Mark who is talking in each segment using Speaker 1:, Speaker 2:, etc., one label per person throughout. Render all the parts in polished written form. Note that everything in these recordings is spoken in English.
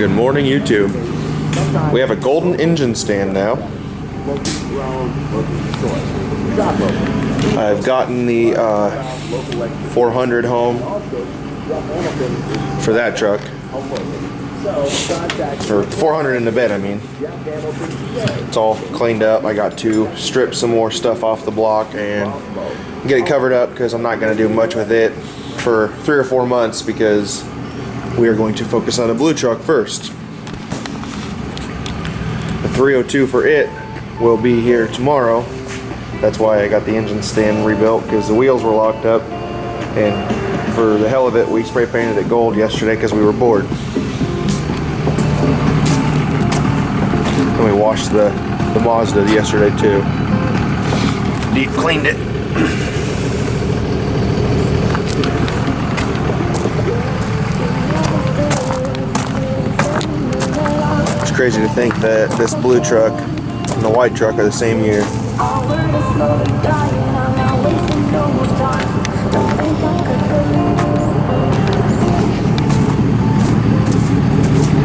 Speaker 1: Good morning, YouTube. We have a golden engine stand now. I've gotten the 400 home for that truck. Or 400 in the bed, I mean. It's all cleaned up. I got to strip some more stuff off the block and get it covered up because I'm not going to do much with it for 3 or 4 months because we are going to focus on a blue truck first. The 302 for it will be here tomorrow. That's why I got the engine stand rebuilt, because the wheels were locked up, and for the hell of it we spray painted it gold yesterday because we were bored. And we washed the Mazda yesterday too. Deep cleaned it. It's crazy to think that this blue truck and the white truck are the same year.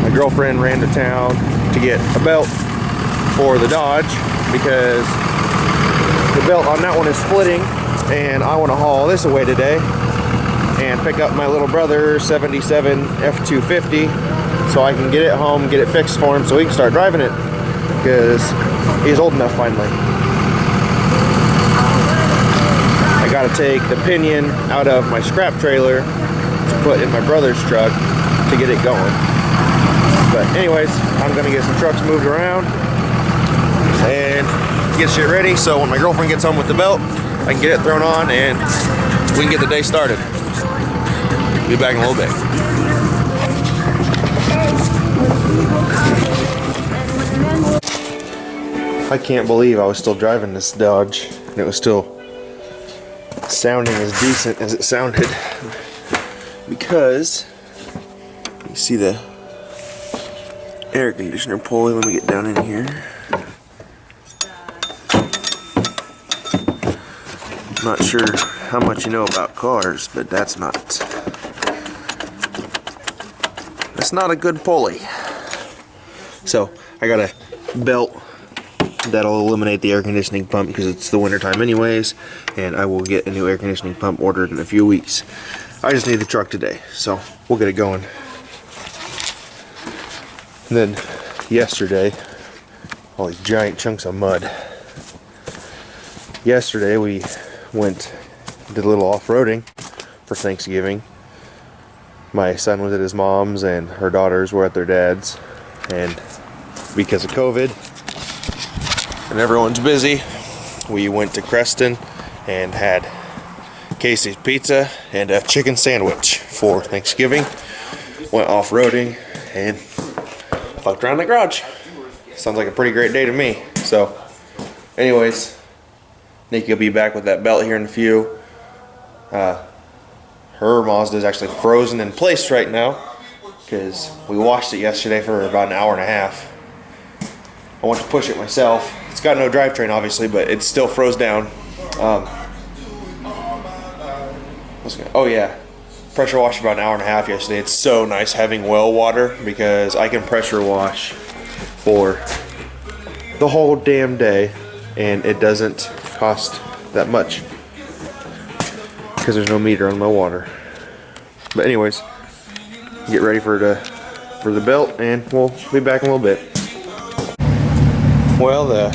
Speaker 1: My girlfriend ran to town to get a belt for the Dodge because the belt on that one is splitting, and I want to haul this away today and pick up my little brother 77 f250 so I can get it home, get it fixed for him so he can start driving it because he's old enough finally. I got to take the pinion out of my scrap trailer to put in my brother's truck to get it going. But anyways, I'm going to get some trucks moved around and get shit ready so when my girlfriend gets home with the belt, I can get it thrown on and we can get the day started. Be back in a little bit. I can't believe I was still driving this Dodge and it was still sounding as decent as it sounded, because you see the air conditioner pulley. Let me get down in here. I'm not sure how much you know about cars, but that's not a good pulley. So I got a belt that'll eliminate the air conditioning pump because it's the winter time anyways, and I will get a new air conditioning pump ordered in a few weeks. I just need the truck today, so we'll get it going. And then yesterday, all these giant chunks of mud. Yesterday we did a little off-roading for Thanksgiving. My son was at his mom's and her daughters were at their dad's, and because of COVID and everyone's busy, we went to Creston and had Casey's Pizza and a chicken sandwich for Thanksgiving. Went off-roading and fucked around the garage. Sounds like a pretty great day to me. So anyways, Nikki will be back with that belt here in a few. Her Mazda is actually frozen in place right now because we washed it yesterday for about an hour and a half. I want to push it myself. It's got no drivetrain obviously, but it's still froze down. Oh yeah, pressure washed for about an hour and a half yesterday. It's so nice having well water because I can pressure wash for the whole damn day and it doesn't cost that much because there's no meter on my water. But anyways, get ready for the belt and we'll be back in a little bit. Well, the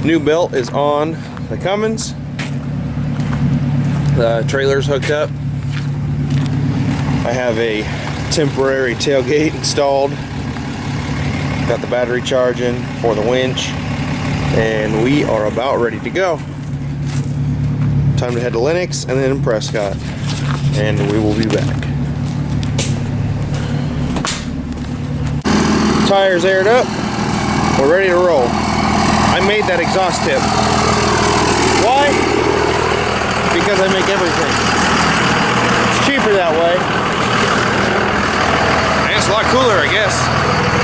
Speaker 1: new belt is on the Cummins. The trailer's hooked up. I have a temporary tailgate installed. Got the battery charging for the winch, and we are about ready to go. Time to head to Lennox and then Prescott, and we will be back. Tires aired up. We're ready to roll. I made that exhaust tip. Why? Because I make everything. It's cheaper that way. And it's a lot cooler, I guess.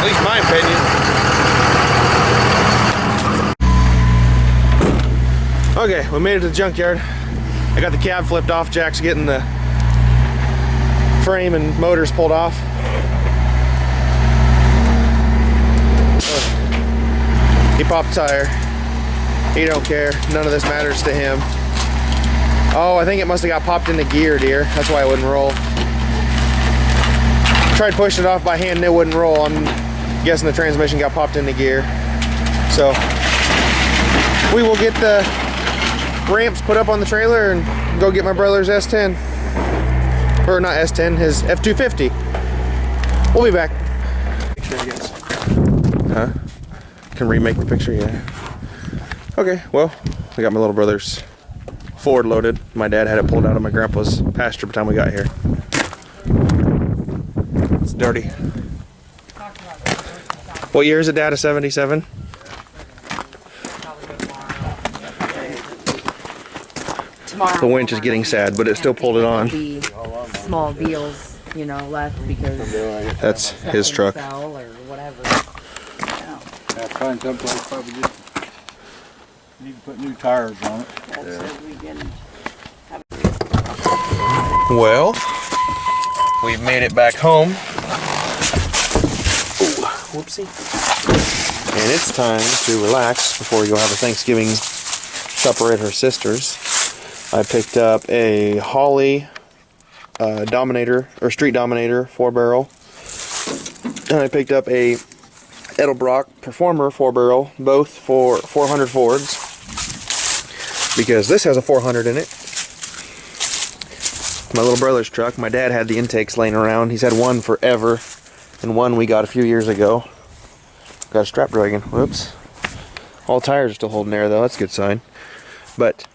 Speaker 1: At least my opinion. Okay, we made it to the junkyard. I got the cab flipped off. Jack's getting the frame and motors pulled off. He popped the tire. He don't care. None of this matters to him. Oh, I think it must have got popped into gear, dear. That's why it wouldn't roll. Tried pushing it off by hand and it wouldn't roll. I'm guessing the transmission got popped into gear. So we will get the ramps put up on the trailer and go get my brother's S10. Or not S10, his f250. We'll be back. Picture, I guess. Huh? Can remake the picture, yeah. Okay, well, I got my little brother's Ford loaded. My dad had it pulled out of my grandpa's pasture by the time we got here. It's dirty. What year is it, Dad? A 77? The winch is getting sad, but it still pulled it on.
Speaker 2: Small wheels, you know, left because
Speaker 1: that's his truck.
Speaker 2: Fell or whatever.
Speaker 3: Yeah, find someplace probably just need to put new tires on it.
Speaker 1: Well, we've made it back home. Ooh, whoopsie. And it's time to relax before we go have a Thanksgiving supper at her sister's. I picked up a Holly Dominator, or Street Dominator 4-barrel. And I picked up a Edelbrock Performer 4-barrel, both for 400 Fords. Because this has a 400 in it. My little brother's truck, my dad had the intakes laying around. He's had one forever, and one we got a few years ago. Got a strap dragon, whoops. All tires are still holding air though, that's a good sign. But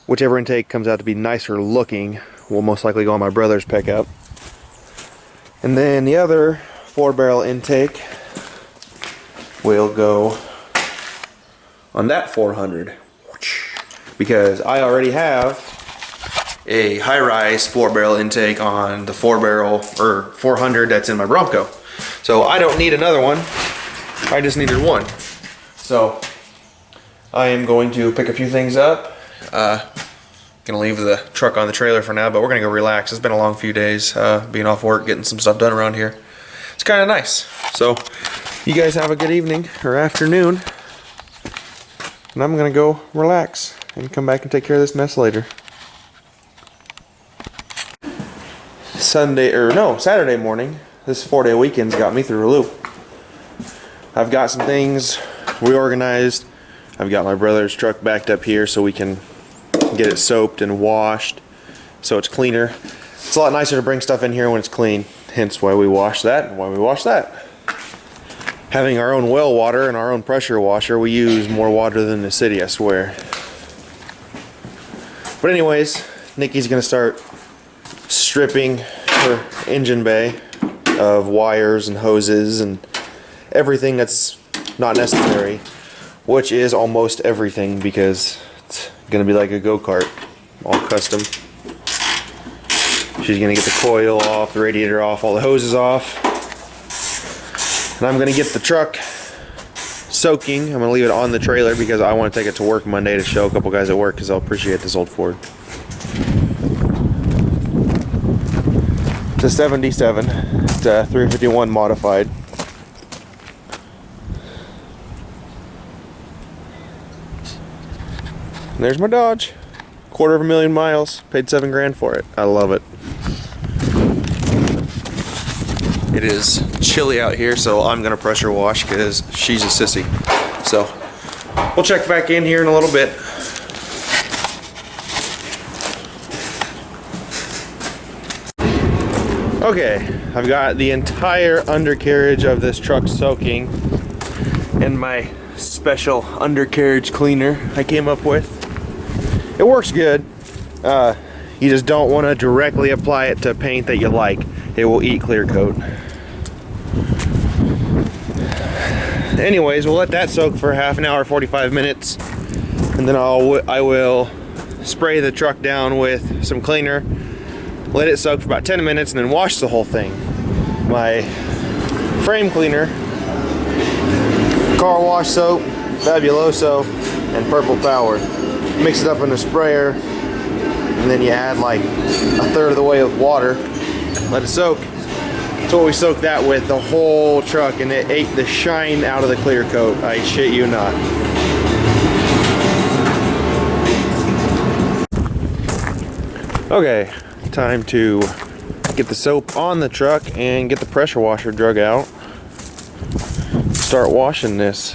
Speaker 1: whichever intake comes out to be nicer looking will most likely go on my brother's pickup. And then the other 4-barrel intake will go on that 400. Because I already have a high-rise 4-barrel intake on the 4-barrel or 400 that's in my Bronco. So I don't need another one. I just needed one. So I am going to pick a few things up. Gonna leave the truck on the trailer for now, but we're gonna go relax. It's been a long few days being off work, getting some stuff done around here. It's kind of nice. So you guys have a good evening or afternoon, and I'm gonna go relax and come back and take care of this mess later. Saturday morning, this 4-day weekend's got me through a loop. I've got some things reorganized. I've got my brother's truck backed up here so we can get it soaped and washed so it's cleaner. It's a lot nicer to bring stuff in here when it's clean, hence why we wash that and why we wash that. Having our own well water and our own pressure washer, we use more water than the city, I swear. But anyways, Nikki's gonna start stripping her engine bay of wires and hoses and everything that's not necessary, which is almost everything because it's gonna be like a go-kart, all custom. She's gonna get the coil off, the radiator off, all the hoses off. And I'm gonna get the truck soaking. I'm gonna leave it on the trailer because I want to take it to work Monday to show a couple guys at work because they'll appreciate this old Ford. It's a 77. It's a 351 modified. And there's my Dodge. 250,000 miles. Paid $7 grand for it. I love it. It is chilly out here, so I'm gonna pressure wash because she's a sissy. So we'll check back in here in a little bit. Okay, I've got the entire undercarriage of this truck soaking in my special undercarriage cleaner I came up with. It works good. You just don't want to directly apply it to paint that you like. It will eat clear coat. Anyways, we'll let that soak for half an hour, 45 minutes, and then I will spray the truck down with some cleaner, let it soak for about 10 minutes, and then wash the whole thing. My frame cleaner, car wash soap, Fabuloso, and Purple Power. Mix it up in a sprayer, and then you add like a third of the way of water. Let it soak. It's So we soaked that with the whole truck, and it ate the shine out of the clear coat. I shit you not. Okay, time to get the soap on the truck and get the pressure washer drug out. Start washing this.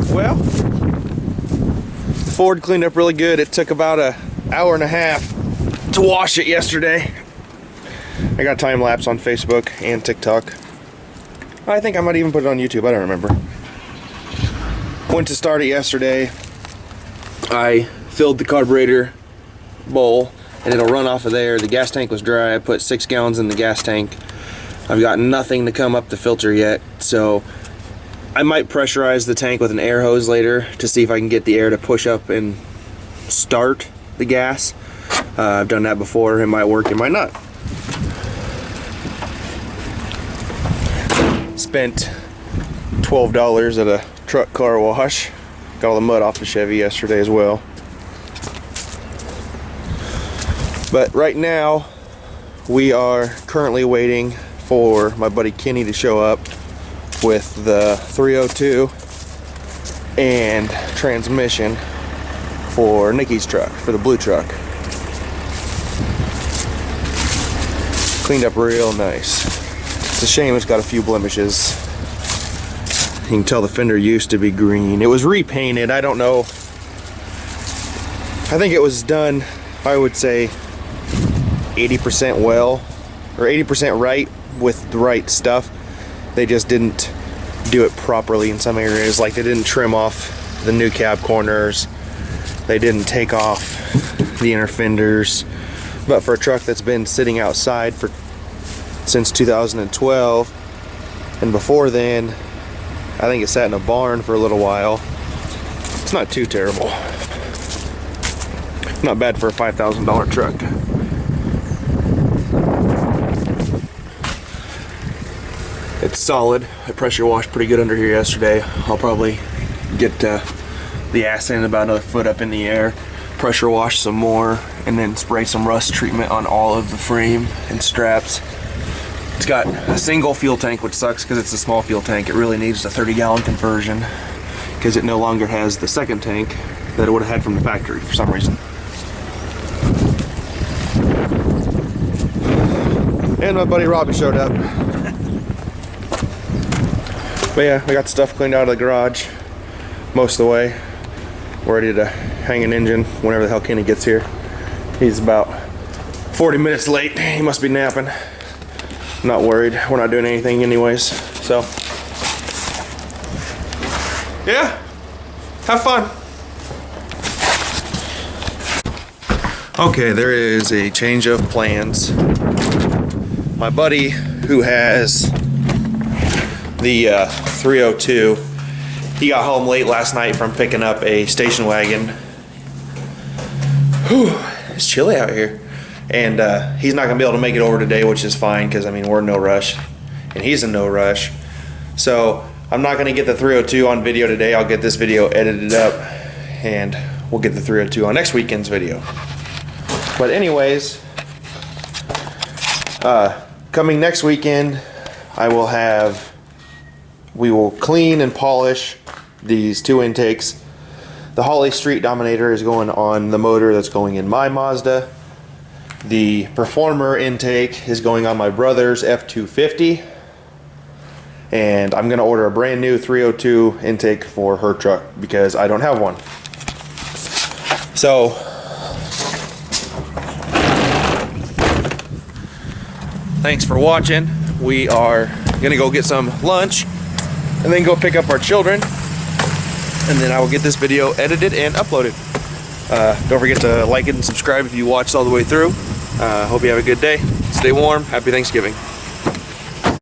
Speaker 1: Well, Ford cleaned up really good. It took about an hour and a half to wash it yesterday. I got a time lapse on Facebook and TikTok. I think I might even put it on YouTube. I don't remember. Went to start it yesterday. I filled the carburetor bowl and it'll run off of there. The gas tank was dry. I put 6 gallons in the gas tank. I've got nothing to come up the filter yet, so I might pressurize the tank with an air hose later to see if I can get the air to push up and start the gas. I've done that before. It might work, it might not. Spent $12 at a truck car wash. Got all the mud off the Chevy yesterday as well. But right now, we are currently waiting for my buddy Kenny to show up with the 302 and transmission for Nikki's truck, for the blue truck. Cleaned up real nice. It's a shame it's got a few blemishes. You can tell the fender used to be green. It was repainted. I don't know. I think it was done, I would say, 80% well, or 80% right with the right stuff. They just didn't do it properly in some areas. Like, they didn't trim off the new cab corners. They didn't take off the inner fenders. But for a truck that's been sitting outside since 2012, and before then, I think it sat in a barn for a little while. It's not too terrible. Not bad for a $5,000 truck. It's solid. I pressure washed pretty good under here yesterday. I'll probably get the ass end about another foot up in the air, pressure wash some more, and then spray some rust treatment on all of the frame and straps. It's got a single fuel tank, which sucks because it's a small fuel tank. It really needs a 30-gallon conversion because it no longer has the second tank that it would have had from the factory for some reason. And my buddy Robbie showed up. But yeah, we got the stuff cleaned out of the garage most of the way. We're ready to hang an engine whenever the hell Kenny gets here. He's about 40 minutes late. He must be napping. Not worried. We're not doing anything anyways. So, yeah, have fun. Okay, there is a change of plans. My buddy who has the 302, he got home late last night from picking up a station wagon. Whew, it's chilly out here. And he's not gonna be able to make it over today, which is fine, because I mean, we're in no rush and he's in no rush. So I'm not gonna get the 302 on video today. I'll get this video edited up and we'll get the 302 on next weekend's video. But anyways, coming next weekend, I will have we will clean and polish these two intakes. The Holly Street Dominator is going on the motor that's going in my Mazda. The Performer intake is going on my brother's F250. And I'm gonna order a brand new 302 intake for her truck because I don't have one. So, thanks for watching. We are gonna go get some lunch and then go pick up our children. And then I will get this video edited and uploaded. Don't forget to like it and subscribe if you watched all the way through. Hope you have a good day. Stay warm. Happy Thanksgiving.